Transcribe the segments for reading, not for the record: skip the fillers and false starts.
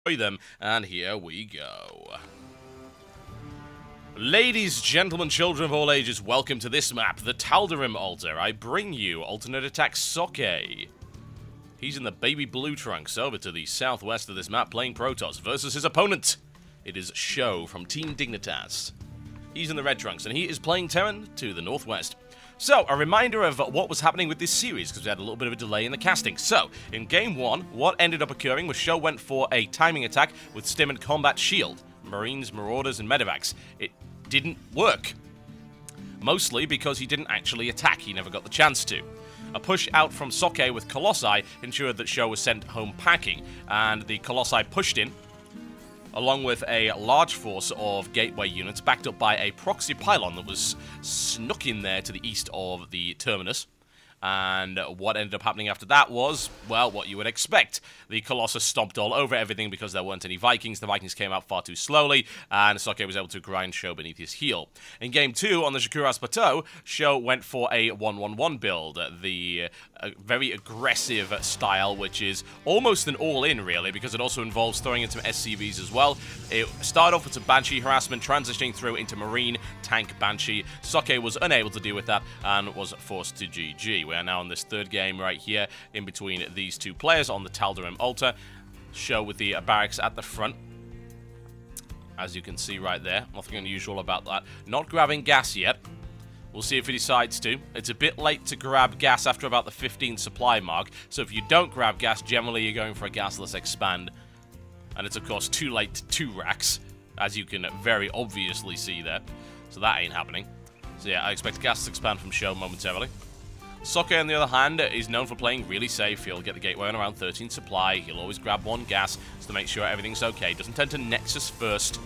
them, and here we go. Ladies, gentlemen, children of all ages, welcome to this map, the Tal'Darim Altar. I bring you alternate attack Socke. He's in the baby blue trunks over to the southwest of this map playing Protoss versus his opponent. It is Sjow from Team Dignitas. He's in the red trunks and he is playing Terran to the northwest. So, a reminder of what was happening with this series, because we had a little bit of a delay in the casting. So, in Game 1, what ended up occurring was Sjow went for a timing attack with Stim and Combat Shield. Marines, Marauders, and Medevacs. It didn't work. Mostly because he didn't actually attack, he never got the chance to. A push out from Socke with Colossi ensured that Sjow was sent home packing, and the Colossi pushed in, along with a large force of gateway units backed up by a proxy pylon that was snuck in there to the east of the terminus. And what ended up happening after that was, well, what you would expect. The Colossus stomped all over everything because there weren't any Vikings. The Vikings came out far too slowly, and Socke was able to grind Sjow beneath his heel. In Game 2, on the Shakuras Plateau, Sjow went for a 1-1-1 build, the very aggressive style, which is almost an all-in, really, because it also involves throwing in some SCVs as well. It started off with some Banshee harassment, transitioning through into Marine, Tank, Banshee. Socke was unable to deal with that and was forced to GG. We are now in this third game right here in between these two players on the Tal'Darim Altar. Sjow with the barracks at the front, as you can see right there. Nothing unusual about that. Not grabbing gas yet. We'll see if he decides to. It's a bit late to grab gas after about the 15 supply mark, so if you don't grab gas, generally you're going for a gasless expand. And it's of course too late to 2 racks, as you can very obviously see there. So that ain't happening. So yeah, I expect a gasless expand from Sjow momentarily. Socke, on the other hand, is known for playing really safe. He'll get the gateway on around 13 supply. He'll always grab 1 gas just to make sure everything's okay. Doesn't tend to Nexus first.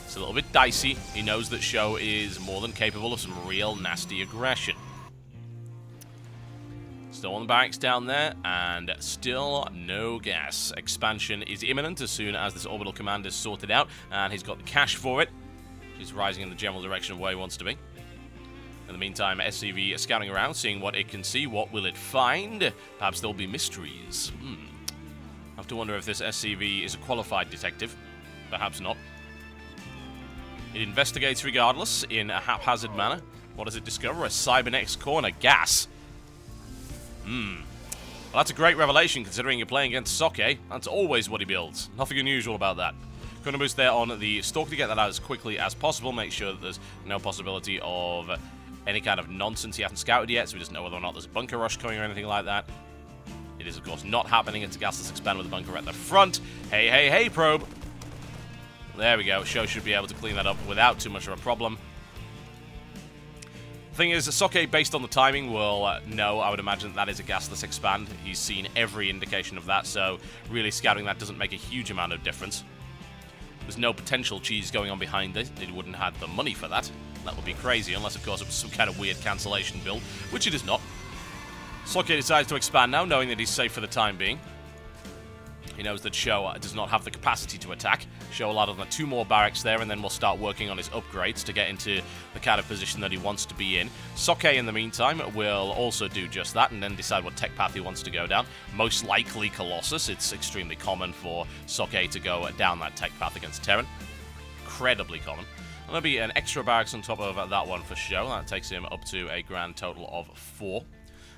It's a little bit dicey. He knows that Sjow is more than capable of some real nasty aggression. Still on the barracks down there, and still no gas. Expansion is imminent as soon as this orbital command is sorted out, and he's got the cash for it. He's rising in the general direction of where he wants to be. In the meantime, SCV is scouting around, seeing what it can see. What will it find? Perhaps there'll be mysteries. I have to wonder if this SCV is a qualified detective. Perhaps not. It investigates regardless, in a haphazard manner. What does it discover? A Cybernetics corner. Gas. Well, that's a great revelation, considering you're playing against Socke. That's always what he builds. Nothing unusual about that. Going to boost there on the Stalker to get that out as quickly as possible. Make sure that there's no possibility of any kind of nonsense he hasn't scouted yet, so he doesn't know whether or not there's a bunker rush coming or anything like that. It is, of course, not happening. It's a gasless expand with a bunker at the front. Hey, hey, hey, probe! There we go. Sjow should be able to clean that up without too much of a problem. Thing is, Socke, based on the timing, will know, I would imagine, that is a gasless expand. He's seen every indication of that, so really scouting that doesn't make a huge amount of difference. There's no potential cheese going on behind it. It wouldn't have the money for that. That would be crazy, unless, of course, it was some kind of weird cancellation build, which it is not. Socke decides to expand now, knowing that he's safe for the time being. He knows that Sjow does not have the capacity to attack. Sjow will add on 2 more barracks there, and then we'll start working on his upgrades to get into the kind of position that he wants to be in. Socke, in the meantime, will also do just that, and then decide what tech path he wants to go down. Most likely Colossus. It's extremely common for Socke to go down that tech path against Terran. Incredibly common. And there'll be an extra barracks on top of that one for Sjow. That takes him up to a grand total of 4.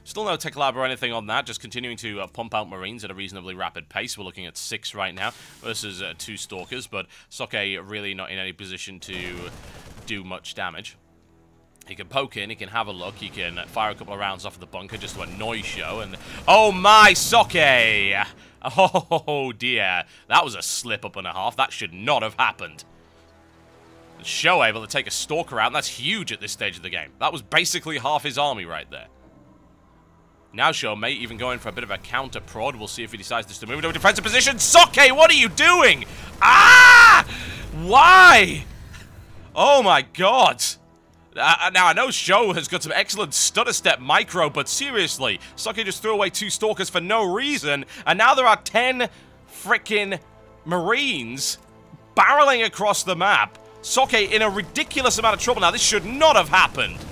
Still no tech lab or anything on that, just continuing to pump out Marines at a reasonably rapid pace. We're looking at 6 right now versus 2 Stalkers, but Socke really not in any position to do much damage. He can poke in, he can have a look, he can fire a couple of rounds off of the bunker just to annoy Sjow, and oh my, Socke! Oh dear, that was a slip up and a half. That should not have happened. Sjow able to take a Stalker out, and that's huge at this stage of the game. That was basically half his army right there. Now Sjow may even go in for a bit of a counter prod. We'll see if he decides just to move into a defensive position. Socke, what are you doing? Ah! Why? Oh my god. Now, I know Sjow has got some excellent stutter step micro, but seriously, Socke just threw away 2 Stalkers for no reason, and now there are 10 frickin' Marines barreling across the map. Socke in a ridiculous amount of trouble now. This should not have happened.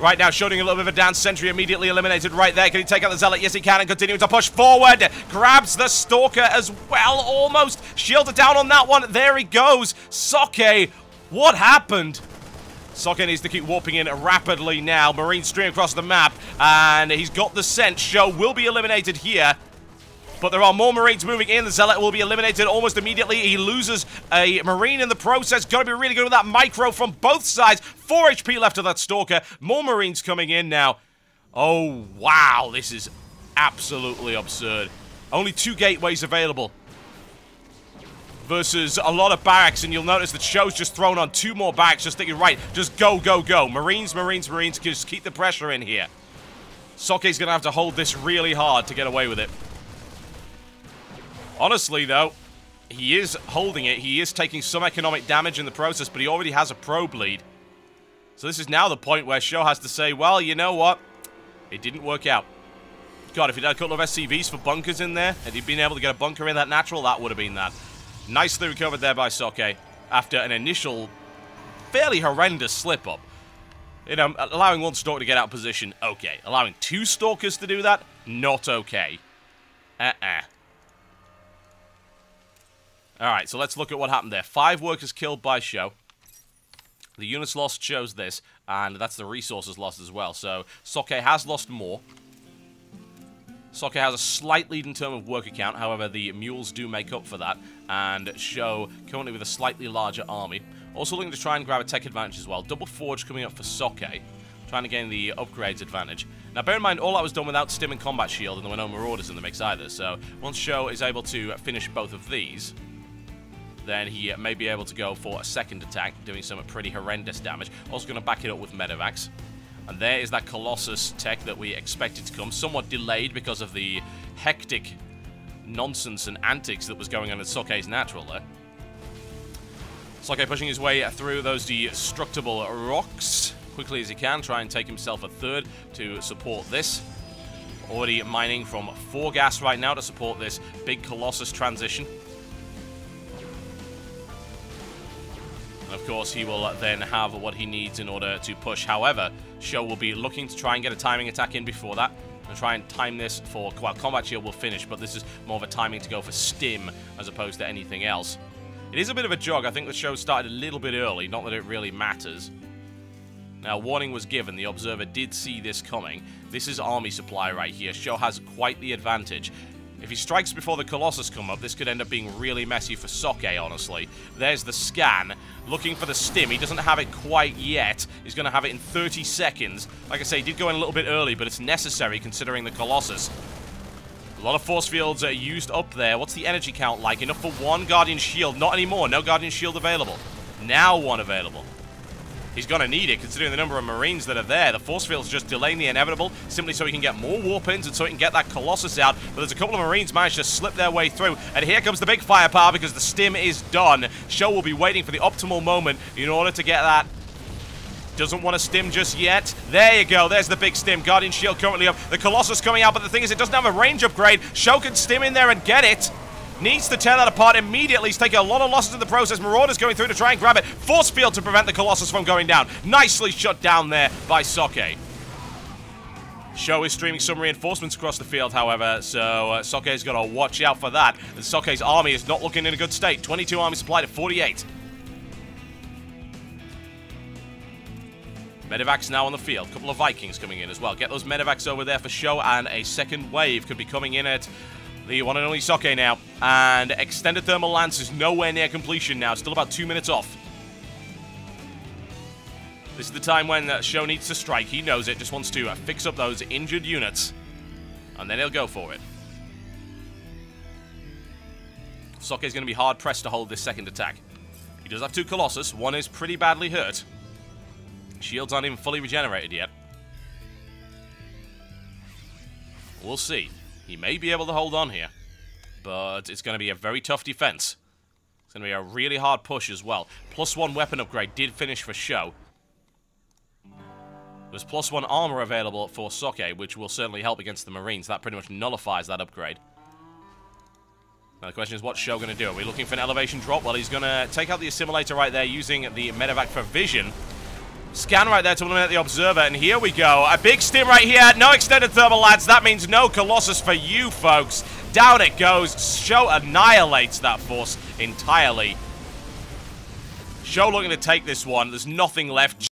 Right now, showing a little bit of a dance. Sentry immediately eliminated right there. Can he take out the Zealot? Yes, he can, and continuing to push forward. Grabs the Stalker as well, almost. Shielded down on that one. There he goes. Socke, what happened? Socke needs to keep warping in rapidly now. Marines stream across the map, and he's got the scent. Sjow will be eliminated here. But there are more Marines moving in. The Zealot will be eliminated almost immediately. He loses a Marine in the process. Got to be really good with that micro from both sides. 4 HP left of that Stalker. More Marines coming in now. Oh, wow. This is absolutely absurd. Only 2 gateways available versus a lot of barracks. And you'll notice that Sjow's just thrown on 2 more barracks. Just thinking, right, just go, go, go. Marines, Marines, Marines. Just keep the pressure in here. Socke's going to have to hold this really hard to get away with it. Honestly, though, he is holding it. He is taking some economic damage in the process, but he already has a pro bleed. So this is now the point where Sjow has to say, well, you know what? It didn't work out. God, if he'd had a couple of SCVs for bunkers in there, and he'd been able to get a bunker in that natural, that would have been that. Nicely recovered there by Socke after an initial fairly horrendous slip-up. You know, allowing 1 Stalker to get out of position, okay. Allowing 2 Stalkers to do that, not okay. Alright, so let's look at what happened there. 5 workers killed by Sjow. The units lost shows this, and that's the resources lost as well. So, Socke has lost more. Socke has a slight lead in terms of worker count, however, the mules do make up for that. And Sjow currently with a slightly larger army. Also looking to try and grab a tech advantage as well. Double Forge coming up for Socke, trying to gain the upgrades advantage. Now, bear in mind, all that was done without Stim and Combat Shield, and there were no Marauders in the mix either. So, once Sjow is able to finish both of these, then he may be able to go for a second attack, doing some pretty horrendous damage. Also going to back it up with Medivacs. And there is that Colossus tech that we expected to come. Somewhat delayed because of the hectic nonsense and antics that was going on in Socke's natural there. Socke pushing his way through those destructible rocks quickly as he can. Try and take himself a 3rd to support this. Already mining from 4 gas right now to support this big Colossus transition. Of course, he will then have what he needs in order to push. However, Sjow will be looking to try and get a timing attack in before that. And try and time this for... Well, Combat Shield will finish, but this is more of a timing to go for Stim as opposed to anything else. It is a bit of a jog. I think the show started a little bit early. Not that it really matters. Now, warning was given. The Observer did see this coming. This is army supply right here. Sjow has quite the advantage. If he strikes before the Colossus come up, this could end up being really messy for Socke, honestly. There's the scan, looking for the Stim. He doesn't have it quite yet. He's going to have it in 30 seconds. Like I say, he did go in a little bit early, but it's necessary considering the Colossus. A lot of force fields are used up there. What's the energy count like? Enough for 1 Guardian Shield. Not anymore. No Guardian Shield available. Now 1 available. He's going to need it, considering the number of Marines that are there. The force field's just delaying the inevitable, simply so he can get more warp-ins and so he can get that Colossus out. But there's a couple of Marines managed to slip their way through. And here comes the big firepower because the Stim is done. Sjow will be waiting for the optimal moment in order to get that. Doesn't want to Stim just yet. There you go. There's the big Stim. Guardian Shield currently up. The Colossus coming out, but the thing is, it doesn't have a range upgrade. Sjow can Stim in there and get it. Needs to tear that apart immediately. He's taking a lot of losses in the process. Marauders going through to try and grab it. Force field to prevent the Colossus from going down. Nicely shut down there by Socke. Sjow is streaming some reinforcements across the field, however, so Socke's got to watch out for that. And Socke's army is not looking in a good state. 22 army supply to 48. Medivacs now on the field. A couple of Vikings coming in as well. Get those Medivacs over there for Sjow, and a second wave could be coming in at the one and only Socke now. And Extended Thermal Lance is nowhere near completion now. Still about 2 minutes off. This is the time when Sjow needs to strike. He knows it. Just wants to fix up those injured units. And then he'll go for it. Socke is going to be hard-pressed to hold this second attack. He does have 2 Colossus. One is pretty badly hurt. Shields aren't even fully regenerated yet. We'll see. He may be able to hold on here, but it's going to be a very tough defense. It's going to be a really hard push as well. +1 weapon upgrade did finish for Sjow. There's +1 armor available for Socke, which will certainly help against the Marines. That pretty much nullifies that upgrade. Now the question is, what's Sjow going to do? Are we looking for an elevation drop? Well, he's going to take out the assimilator right there using the Medivac for vision. Scan right there to eliminate the Observer, and here we go. A big stim right here. No extended thermal, lads. That means no Colossus for you, folks. Down it goes. Sjow annihilates that force entirely. Sjow looking to take this one. There's nothing left.